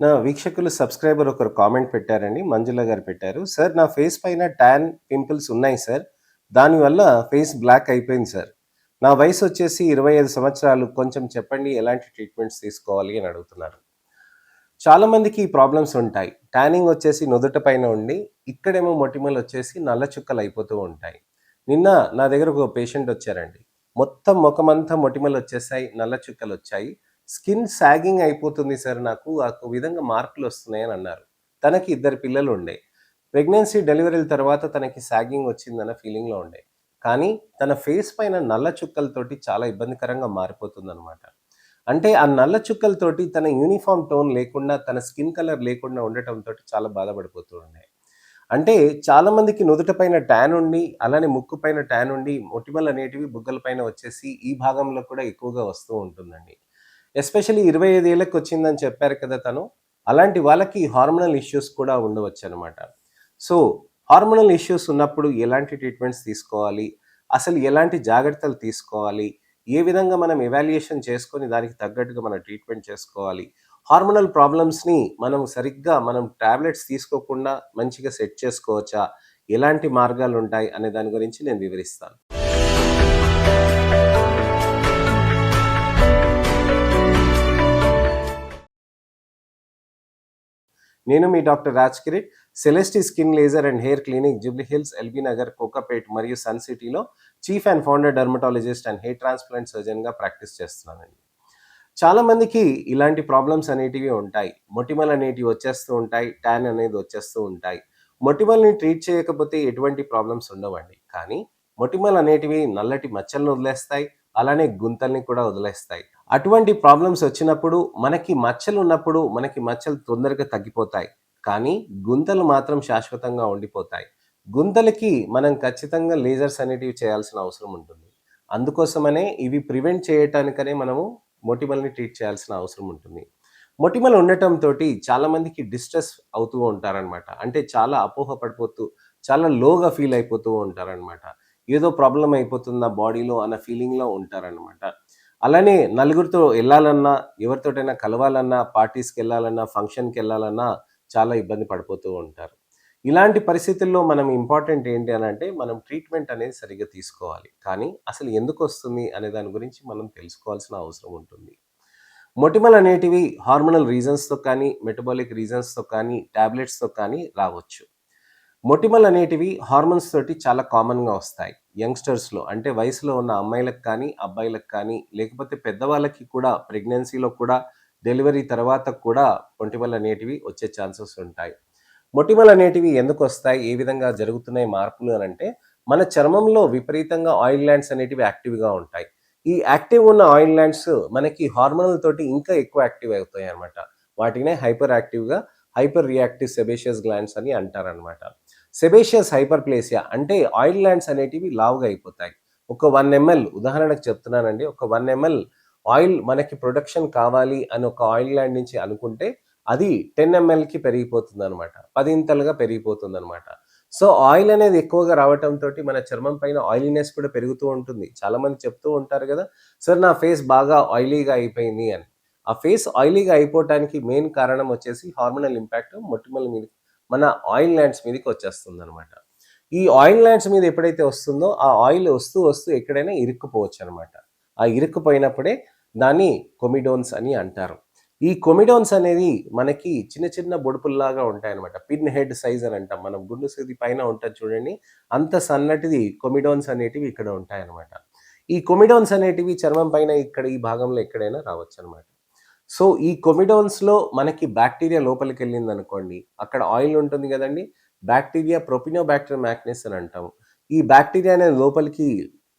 నా వీక్షకులు సబ్స్క్రైబర్ ఒకరు కామెంట్ పెట్టారండి. మంజుల గారు పెట్టారు. సార్ నా ఫేస్ పైన టాన్ పింపుల్స్ ఉన్నాయి సార్. దానివల్ల ఫేస్ బ్లాక్ అయిపోయింది సార్. నా వయసు వచ్చేసి 25 సంవత్సరాలు. కొంచెం చెప్పండి ఎలాంటి ట్రీట్మెంట్స్ తీసుకోవాలి అని అడుగుతున్నారు. చాలామందికి ఈ ప్రాబ్లమ్స్ ఉంటాయి. ట్యానింగ్ వచ్చేసి నుదుట పైన ఉండి, ఇక్కడేమో మొటిమలు వచ్చేసి నల్ల చుక్కలు అయిపోతూ ఉంటాయి. నిన్న నా దగ్గర ఒక పేషెంట్ వచ్చారండి. మొత్తం ముఖమంతా మొటిమలు వచ్చేసాయి, నల్ల చుక్కలు వచ్చాయి. స్కిన్ సాగింగ్ అయిపోతుంది సార్, నాకు ఆ విధంగా మార్పులు వస్తున్నాయని అన్నారు. తనకి 2 పిల్లలు ఉండే. ప్రెగ్నెన్సీ డెలివరీల తర్వాత తనకి సాగింగ్ వచ్చిందన్న ఫీలింగ్లో ఉండే. కానీ తన ఫేస్ పైన నల్ల చుక్కలతోటి చాలా ఇబ్బందికరంగా మారిపోతుందన్నమాట. అంటే ఆ నల్ల చుక్కలతోటి తన యూనిఫామ్ టోన్ లేకుండా, తన స్కిన్ కలర్ లేకుండా ఉండటంతో చాలా బాధపడిపోతూ ఉండే. అంటే చాలామందికి నుదుట పైన ట్యాన్ ఉండి, అలానే ముక్కు పైన ట్యాన్ ఉండి, మొటిమలు అనేటివి బుగ్గల పైన వచ్చేసి ఈ భాగంలో కూడా ఎక్కువగా వస్తూ ఉంటుందండి. ఎస్పెషల్లీ 25 ఏళ్ళకి వచ్చిందని చెప్పారు కదా తను. అలాంటి వాళ్ళకి హార్మోనల్ ఇష్యూస్ కూడా ఉండవచ్చనమాట. సో, హార్మోనల్ ఇష్యూస్ ఉన్నప్పుడు ఎలాంటి ట్రీట్మెంట్స్ తీసుకోవాలి? అసలు ఎలాంటి జాగ్రత్తలు తీసుకోవాలి? ఏ విధంగా మనం ఎవాల్యుయేషన్ చేసుకొని దానికి తగ్గట్టుగా మనం ట్రీట్మెంట్ చేసుకోవాలి? హార్మోనల్ ప్రాబ్లమ్స్‌ని మనం టాబ్లెట్స్ తీసుకోకుండా మంచిగా సెట్ చేసుకోవచ్చా? ఎలాంటి మార్గాలుంటాయి అనే దాని గురించి నేను వివరిస్తాను. నేను మీ doctor Raj Kirit, Celestee skin laser and hair clinic, Jubilee Hills, LB Nagar, Kokapet మరియు సన్ సిటీలో chief and founder dermatologist and hair transplant సర్జన్‌గా ప్రాక్టీస్ చేస్తున్నానండి. చాలామందికి ఇలాంటి ప్రాబ్లమ్స్ అనేటివి ఉంటాయి. మొటిమలు అనేటివి వచ్చేస్తూ ఉంటాయి. ట్యాన్ అనేది వచ్చేస్తూ ఉంటాయి. మొటిమల్ని ట్రీట్ చేయకపోతే ఎటువంటి ప్రాబ్లమ్స్ ఉండవండి. కానీ మొటిమలు అనేటివి నల్లటి మచ్చలను వదిలేస్తాయి. అలానే గుంతల్ని కూడా వదిలేస్తాయి. అటువంటి ప్రాబ్లమ్స్ వచ్చినప్పుడు మనకి మచ్చలు తొందరగా తగ్గిపోతాయి. కానీ గుంతలు మాత్రం శాశ్వతంగా ఉండిపోతాయి. గుంతలకి మనం ఖచ్చితంగా లేజర్స్ అనేటివి చేయాల్సిన అవసరం ఉంటుంది. అందుకోసమనే ఇవి ప్రివెంట్ చేయటానికనే మనము మొటిమల్ని ట్రీట్ చేయాల్సిన అవసరం ఉంటుంది. మొటిమలు ఉండటంతోటి చాలామందికి డిస్ట్రెస్ అవుతూ ఉంటారనమాట. అంటే చాలా అపోహ పడిపోతూ, చాలా లోగా ఫీల్ అయిపోతూ ఉంటారనమాట. ఏదో ప్రాబ్లమ్ అయిపోతుంది నా బాడీలో అన్న ఫీలింగ్‌లో ఉంటారనమాట. అలానే నలుగురితో ఎళ్ళాలన్నా, ఎవరితోటైనా కలవాలన్నా, పార్టీస్‌కెళ్ళాలన్నా, ఫంక్షన్‌కెళ్ళాలన్నా చాలా ఇబ్బంది పడిపోతూ ఉంటారు. ఇలాంటి పరిస్థితుల్లో మనం ఇంపార్టెంట్ ఏంటి అనంటే, మనం ట్రీట్మెంట్ అనేది సరిగ్గా తీసుకోవాలి. కానీ అసలు ఎందుకొస్తుంది అనే దాని గురించి మనం తెలుసుకోవాల్సిన అవసరం ఉంటుంది. మొటిమలనేటివి హార్మోనల్ రీజన్స్‌తో కానీ, మెటబాలిక్ రీజన్స్‌తో కానీ, టాబ్లెట్స్‌తో కానీ రావచ్చు. మొటిమలనేటివి హార్మోన్స్ తోటి చాలా కామన్‌గా వస్తాయి. యంగ్‌స్టర్స్‌లో అంటే వయసులో ఉన్న అమ్మాయిలకు కానీ, అబ్బాయిలకు కానీ, లేకపోతే పెద్దవాళ్ళకి కూడా ప్రెగ్నెన్సీలో కూడా, డెలివరీ తర్వాత కూడా మొటిమలనేటివి వచ్చే ఛాన్సెస్ ఉంటాయి. మొటిమలనేటివి ఎందుకొస్తాయి? ఏ విధంగా జరుగుతున్నాయి మార్పులు అనంటే, మన చర్మంలో విపరీతంగా ఆయిల్ గ్లాండ్స్ అనేటివి యాక్టివ్‌గా ఉంటాయి. ఈ యాక్టివ్ ఉన్న ఆయిల్ గ్లాండ్స్ మనకి హార్మోనల్ తోటి ఇంకా ఎక్కువ యాక్టివ్ అవుతాయన్నమాట. వాటినే హైపర్ యాక్టివ్‌గా, హైపర్ రియాక్టివ్ సెబేషియస్ గ్లాండ్స్ అని అంటారనమాట. సెబేషియస్ హైపర్‌ప్లేసియా అంటే ఆయిల్ గ్లాండ్స్ అనేటివి లావుగా అయిపోతాయి. ఒక 1 ఎంఎల్ ఉదాహరణకు చెప్తున్నానండి. ఒక 1 ఎంఎల్ ఆయిల్ మనకి ప్రొడక్షన్ కావాలి అని ఒక ఆయిల్ గ్లాండ్ నుంచి అనుకుంటే, అది 10 ఎంఎల్‌కి పెరిగిపోతుందనమాట. 10 ఇంతలుగా పెరిగిపోతుందనమాట. సో, ఆయిల్ అనేది ఎక్కువగా రావటంతోటి మన చర్మం పైన ఆయిలీనెస్ కూడా పెరుగుతూ ఉంటుంది. చాలామంది చెప్తూ ఉంటారు గదా! సార్ నా ఫేస్ బాగా ఆయిలీగా అయిపోయింది అని. ఆ ఫేస్ ఆయిలీగా అయిపోవటానికి మెయిన్ కారణం వచ్చేసి హార్మోనల్ ఇంపాక్ట్ మొటిమల మీద మన ఆయిల్ గ్లాండ్స్ మీదకి వచ్చేస్తుందనమాట. ఈ ఆయిల్ గ్లాండ్స్ మీద ఎప్పుడైతే వస్తుందో, ఆ ఆయిల్ వస్తూ ఎక్కడైనా ఇరుక్కుపోవచ్చనమాట. ఆ ఇరుక్కుపోయినప్పుడే దాన్ని కొమిడోన్స్ అని అంటారు. ఈ కొమిడోన్స్ అనేది మనకి చిన్న చిన్న బొడుపుల్లాగా ఉంటాయన్నమాట. పిన్ హెడ్ సైజ్ అని అంటాం. మనం గుండు సూది పైన ఉంటది చూడండి. అంత సన్నటిది కొమిడోన్స్ అనేటివి ఇక్కడ ఉంటాయన్నమాట. ఈ కొమిడోన్స్ అనేటివి చర్మం పైన ఇక్కడ ఈ భాగంలో ఎక్కడైనా రావచ్చనమాట. సో, ఈ కొమిడోన్స్‌లో మనకి బాక్టీరియా లోపలికెళ్ళిందనుకోండి, అక్కడ ఆయిల్ ఉంటుంది గదండీ! బాక్టీరియా ప్రొపినోబాక్టీరియం యాక్నెస్ అని అంటాము. ఈ బాక్టీరియా అనేది లోపలికి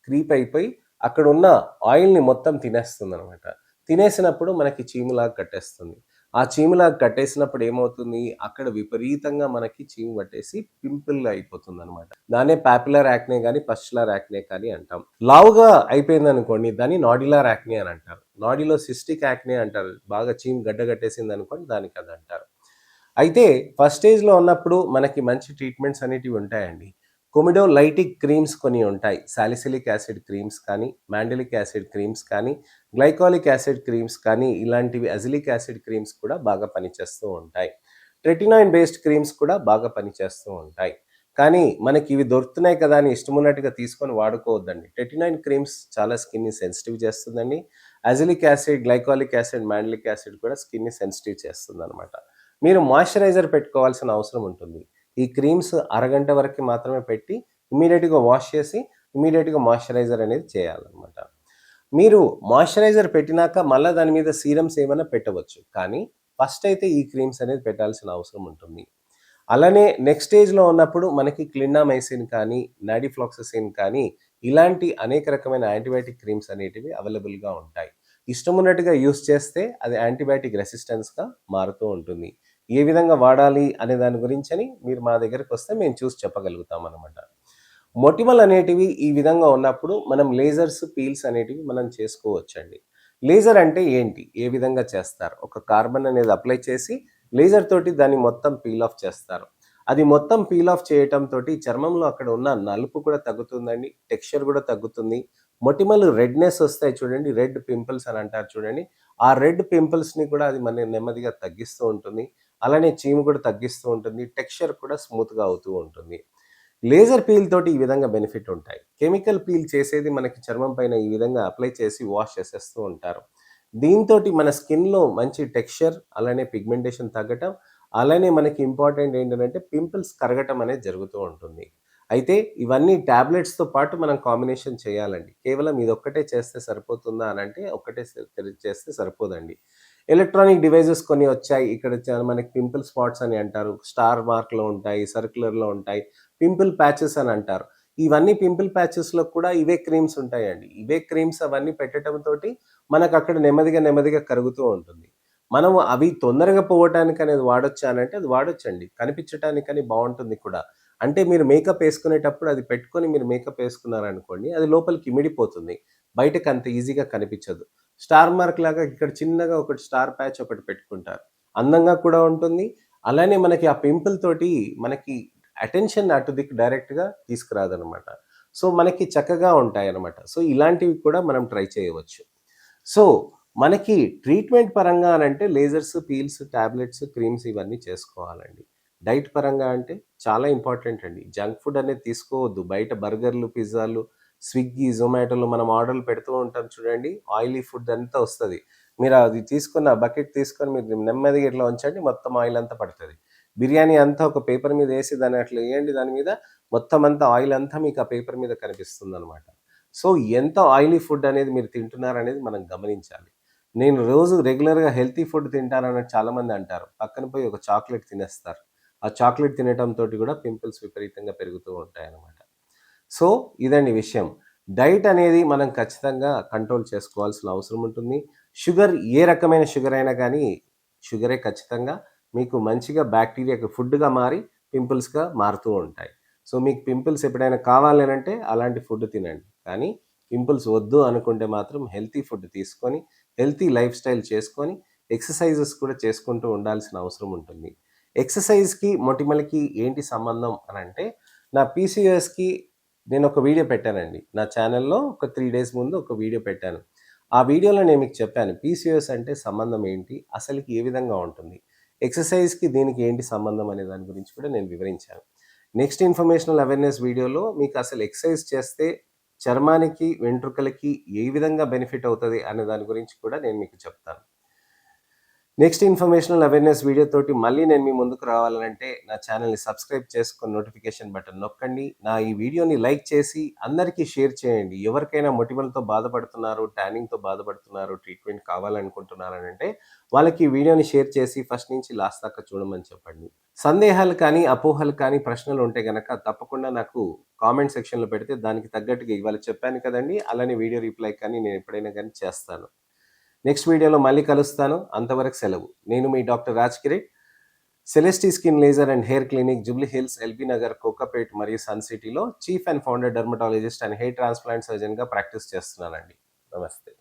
క్రీప్ అయిపోయి అక్కడున్న ఆయిల్‌ని మొత్తం తినేస్తుందనమాట. తినేసినప్పుడు మనకి చీములాగా కట్టేస్తుంది. ఆ చీములాగా కట్టేసినప్పుడు ఏమవుతుంది? అక్కడ విపరీతంగా మనకి చీము పట్టేసి పింపుల్‌గా అయిపోతుందనమాట. దాన్నే పాపులర్ యాక్నే గాని, పస్టులర్ యాక్నే కానీ అంటాం. లావుగా అయిపోయిందనుకోండి దాన్ని నాడ్యులర్ యాక్నే అని అంటారు. నాడీలో సిస్టిక్ యాక్నే అంటారు. బాగా చీము గడ్డ కట్టేసిందనుకోండి దానికి అది అంటారు. అయితే ఫస్ట్ స్టేజ్‌లో ఉన్నప్పుడు మనకి మంచి ట్రీట్మెంట్స్ అనేటివి ఉంటాయండి. కొమిడోలైటిక్ క్రీమ్స్ కొన్ని ఉంటాయి. సాలిసిలిక్ యాసిడ్ క్రీమ్స్ కానీ, మాండలిక్ యాసిడ్ క్రీమ్స్ కానీ, గ్లైకాలిక్ యాసిడ్ క్రీమ్స్ కానీ ఇలాంటివి అజిలిక్ యాసిడ్ క్రీమ్స్ కూడా బాగా పనిచేస్తూ ఉంటాయి. ట్రెటినాయిన్ బేస్డ్ క్రీమ్స్ కూడా బాగా పనిచేస్తూ ఉంటాయి. కానీ మనకి ఇవి దొరుకుతున్నాయి కదా అని ఇష్టమున్నట్టుగా తీసుకొని వాడుకోవద్దండి. ట్రెటినాయిన్ క్రీమ్స్ చాలా స్కిన్ని సెన్సిటివ్ చేస్తుందండి. Azelaic acid, glycolic acid, mandelic acid కూడా స్కిన్ని సెన్సిటివ్ చేస్తుందనమాట. మీరు మాయిశ్చరైజర్ పెట్టుకోవాల్సిన అవసరం ఉంటుంది. ఈ క్రీమ్స్ అరగంట వరకు మాత్రమే పెట్టి ఇమ్మీడియట్‌గా వాష్ చేసి ఇమ్మీడియట్‌గా మాయిశ్చరైజర్ అనేది చేయాలనమాట. మీరు మాయిశ్చరైజర్ పెట్టినాక మళ్ళా దాని మీద సీరమ్స్ ఏమైనా పెట్టవచ్చు. కానీ ఫస్ట్ అయితే ఈ క్రీమ్స్ అనేది పెట్టాల్సిన అవసరం ఉంటుంది. అలానే నెక్స్ట్ స్టేజ్‌లో ఉన్నప్పుడు మనకి క్లిండామైసిన్ కానీ, నాడిఫ్లాక్ససిన్ కానీ ఇలాంటి అనేక రకమైన యాంటీబయాటిక్ క్రీమ్స్ అనేటివి అవైలబుల్‌గా ఉంటాయి. ఇష్టమున్నట్టుగా యూజ్ చేస్తే అది యాంటీబయాటిక్ రెసిస్టెన్స్‌గా మారుతూ ఉంటుంది. ఏ విధంగా వాడాలి అనే దాని గురించని మీరు మా దగ్గరకొస్తే మేము చూసి చెప్పగలుగుతామనమాట. మొటిమలు అనేటివి ఈ విధంగా ఉన్నప్పుడు మనం లేజర్స్, పీల్స్ అనేటివి మనం చేసుకోవచ్చండి. లేజర్ అంటే ఏంటి? ఏ విధంగా చేస్తారు? ఒక కార్బన్ అనేది అప్లై చేసి లేజర్ తోటి దాన్ని మొత్తం పీల్ ఆఫ్ చేస్తారు. అది మొత్తం పీల్ ఆఫ్ చేయటంతోటి చర్మంలో అక్కడ ఉన్న నలుపు కూడా తగ్గుతుందండి. టెక్స్చర్ కూడా తగ్గుతుంది. మొటిమలు రెడ్‌నెస్ వస్తాయి చూడండి. రెడ్ పింపుల్స్ అని అంటారు చూడండి. ఆ రెడ్ పింపుల్స్‌ని కూడా అది నెమ్మదిగా తగ్గిస్తూ ఉంటుంది. అలానే చీము కూడా తగ్గిస్తూ ఉంటుంది. టెక్స్చర్ కూడా స్మూత్‌గా అవుతూ ఉంటుంది. లేజర్ పీల్ తోటి ఈ విధంగా బెనిఫిట్ ఉంటాయి. కెమికల్ పీల్ చేసేది మనకి చర్మం పైన ఈ విధంగా అప్లై చేసి వాష్ చేసేస్తూ ఉంటారు. దీంతోటి మన స్కిన్‌లో మంచి టెక్స్చర్, అలానే పిగ్మెంటేషన్ తగ్గటం, అలానే మనకి ఇంపార్టెంట్ ఏంటంటే పింపుల్స్ కరగటం అనేది జరుగుతూ ఉంటుంది. అయితే ఇవన్నీ టాబ్లెట్స్‌తో పాటు మనం కాంబినేషన్ చేయాలండి. కేవలం ఇదొక్కటే చేస్తే సరిపోతుందా అనంటే ఒక్కటే చేస్తే సరిపోదండి. ఎలక్ట్రానిక్ డివైసెస్ కొన్ని వచ్చాయి. ఇక్కడ మనకి పింపుల్ స్పాట్స్ అని అంటారు. స్టార్ మార్క్‌లో ఉంటాయి, సర్క్యులర్‌లో ఉంటాయి. పింపుల్ ప్యాచెస్ అని అంటారు. ఇవన్నీ పింపుల్ ప్యాచెస్‌లో కూడా ఇవే క్రీమ్స్ ఉంటాయండి. ఇవే క్రీమ్స్ అవన్నీ పెట్టటంతోటి మనకక్కడ నెమ్మదిగా కరుగుతూ ఉంటుంది. మనం అవి తొందరగా పోవటానికి అనేది వాడొచ్చా అనంటే అది వాడొచ్చండి. కనిపించటానికని బావుంటుంది కూడా. అంటే మీరు మేకప్ ఏసుకునేటప్పుడు అది పెట్టుకొని మీరు మేకప్ ఏసుకున్నారనుకోండి, అది లోపలికి ఇమిడిపోతుంది. బయటకి అంత ఈజీగా కనిపించదు. స్టార్ మార్క్ లాగా ఇక్కడ చిన్నగా ఒకటి స్టార్ ప్యాచ్ ఒకటి పెట్టుకుంటారు. అందంగా కూడా ఉంటుంది. అలానే మనకి ఆ పింపుల్ తోటి మనకి అటెన్షన్ అటు దిక్కు డైరెక్ట్‌గా తీసుకురాదనమాట. సో, మనకి చక్కగా ఉంటాయనమాట. సో, ఇలాంటివి కూడా మనం ట్రై చేయవచ్చు. సో, మనకి ట్రీట్మెంట్ పరంగా అనంటే లేజర్స్, పీల్స్, టాబ్లెట్స్, క్రీమ్స్ ఇవన్నీ చేసుకోవాలండి. డైట్ పరంగా అంటే చాలా ఇంపార్టెంట్ అండి. జంక్ ఫుడ్ అనేది తీసుకోవద్దు. బయట బర్గర్‌లు, పిజ్జాలు, స్విగ్గీ, జొమాటోలో మనం ఆర్డర్‌లు పెడుతూ ఉంటాం చూడండి. ఆయిలీ ఫుడ్ అంతా వస్తది. మీరు అది తీసుకొని ఆ బకెట్ తీసుకొని మీరు నెమ్మదిగా ఇట్లా ఉంచండి మొత్తం ఆయిల్ అంతా పడతది. బిర్యానీ అంతా ఒక పేపర్ మీద ఏసి దాన్ని అట్లా ఎయండి దాని మీద మొత్తం అంతా ఆయిల్ అంతా మీకు ఆ పేపర్ మీద కనిపిస్తుందనమాట. సో, ఎంత ఆయిలీ ఫుడ్ అనేది మీరు తింటున్నారనేది మనం గమనించాలి. నేను రోజు రెగ్యులర్‌గా హెల్తీ ఫుడ్ తింటానని చాలామంది అంటారు. పక్కన పోయి ఒక చాక్లెట్ తినేస్తారు. ఆ చాక్లెట్ తినటంతోటి కూడా పింపుల్స్ విపరీతంగా పెరుగుతూ ఉంటాయన్నమాట. సో, ఇదండి విషయం. డైట్ అనేది మనం ఖచ్చితంగా కంట్రోల్ చేసుకోవాల్సిన అవసరం ఉంటుంది. షుగర్ ఏ రకమైన షుగర్ అయినా కానీ షుగరే ఖచ్చితంగా మీకు మంచిగా బ్యాక్టీరియాకి ఫుడ్‌గా మారి పింపుల్స్‌గా మారుతూ ఉంటాయి. సో, మీకు పింపుల్స్ ఎప్పుడైనా కావాలి అనంటే అలాంటి ఫుడ్ తినండి. కానీ పింపుల్స్ వద్దు అనుకుంటే మాత్రం హెల్తీ ఫుడ్ తీసుకొని, హెల్తీ లైఫ్ స్టైల్ చేసుకొని, ఎక్సర్‌సైజెస్ కూడా చేసుకుంటూ ఉండాల్సిన అవసరం ఉంటుంది. ఎక్సర్‌సైజ్‌కి, మొటిమలకి ఏంటి సంబంధం అనంటే నా పీసీఓఎస్‌కి నేనొక వీడియో పెట్టానండి. నా ఛానెల్‌లో ఒక 3 డేస్ ముందు ఒక వీడియో పెట్టాను. ఆ వీడియోలో నేను మీకు చెప్పాను. పీసీఓఎస్ అంటే సంబంధం ఏంటి? అసలుకి ఏ విధంగా ఉంటుంది? ఎక్సర్‌సైజ్‌కి దీనికి ఏంటి సంబంధం అనే దాని గురించి కూడా నేను వివరించాను. నెక్స్ట్ ఇన్ఫర్మేషనల్ అవేర్‌నెస్ వీడియోలో మీకు అసలు ఎక్సర్‌సైజ్ చేస్తే చర్మానికి, వెంట్రుకలకి ఏ విధంగా బెనిఫిట్ అవుతది అనే దాని గురించి కూడా నేను మీకు చెప్తాను. నెక్స్ట్ ఇన్ఫర్మేషనల్ అవేర్‌నెస్ వీడియో తోటి మళ్ళీ నేను మీ ముందుకు రావాలనంటే నా ఛానెల్‌ని సబ్స్క్రైబ్ చేసుకొని నోటిఫికేషన్ బటన్ నొక్కండి. నా ఈ వీడియోని లైక్ చేసి అందరికీ షేర్ చేయండి. ఎవరికైనా మొటిమలతో బాధపడుతున్నారు, ట్యానింగ్‌తో బాధపడుతున్నారు, ట్రీట్మెంట్ కావాలనుకుంటున్నారనంటే వాళ్ళకి ఈ వీడియోని షేర్ చేసి ఫస్ట్ నుంచి లాస్ట్ దాకా చూడమని చెప్పండి. సందేహాలు కానీ, అపోహలు కానీ, ప్రశ్నలు ఉంటే గనక తప్పకుండా నాకు కామెంట్ సెక్షన్‌లో పెడితే దానికి తగ్గట్టుగా ఇవాళ చెప్పాను కదండీ! అలానే వీడియో రిప్లై కానీ నేను ఎప్పుడైనా గానీ చేస్తాను. నెక్స్ట్ వీడియోలో మళ్ళీ కలుస్తాను. అంతవరకు సెలవు. నేను మీ doctor Raj Kirit. Celestee skin laser and hair clinic, Jubilee Hills, LB Nagar, Kokapet మరియు సన్ సిటీలో chief and founder dermatologist and hair transplant సర్జన్‌గా ప్రాక్టీస్ చేస్తున్నానండి. నమస్తే.